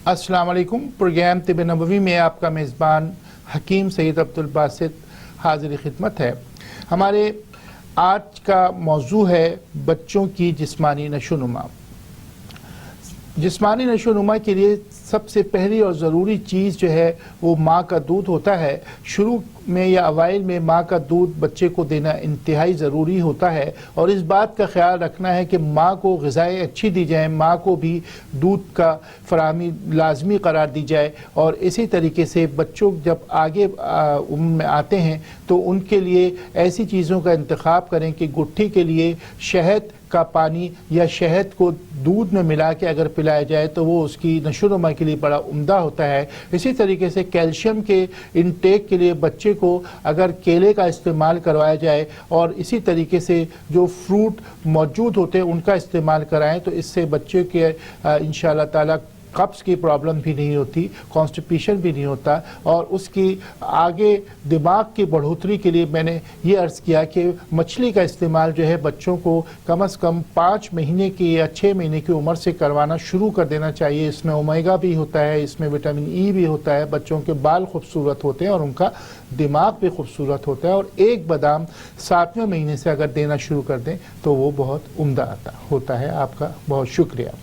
अस्सलाम वालेकुम। प्रोग्राम तिब नबवी में आपका मेज़बान हकीम सैयद अब्दुल बासित हाज़िर खिदमत है। हमारे आज का मौजू है बच्चों की जिस्मानी नशोनुमा। जिस्मानी नशोनुमा के लिए सबसे पहली और ज़रूरी चीज़ जो है वो माँ का दूध होता है। शुरू में या अवाइल में माँ का दूध बच्चे को देना इंतहाई ज़रूरी होता है और इस बात का ख्याल रखना है कि माँ को ग़िज़ाएँ अच्छी दी जाएँ, माँ को भी दूध का फराहमी लाजमी करार दी जाए। और इसी तरीके से बच्चों जब आगे उम्र में आते हैं तो उनके लिए ऐसी चीज़ों का इंतखाब करें कि गुट्ठी के लिए शहद का पानी या शहद को दूध में मिला के अगर पिलाया जाए तो वो उसकी नशोनुमा के लिए बड़ा उम्दा होता है। इसी तरीके से कैल्शियम के इंटेक के लिए बच्चे को अगर केले का इस्तेमाल करवाया जाए और इसी तरीके से जो फ्रूट मौजूद होते हैं उनका इस्तेमाल कराएं तो इससे बच्चे के इंशाअल्लाह ताला कब्ज़ की प्रॉब्लम भी नहीं होती, कॉन्स्टिपेशन भी नहीं होता। और उसकी आगे दिमाग की बढ़ोतरी के लिए मैंने ये अर्ज़ किया कि मछली का इस्तेमाल जो है बच्चों को कम से कम 5 महीने की या 6 महीने की उम्र से करवाना शुरू कर देना चाहिए। इसमें ओमेगा भी होता है, इसमें विटामिन ई भी होता है, बच्चों के बाल खूबसूरत होते हैं और उनका दिमाग भी खूबसूरत होता है। और एक बादाम 7वें महीने से अगर देना शुरू कर दें तो वो बहुत उम्दा होता है। आपका बहुत शुक्रिया।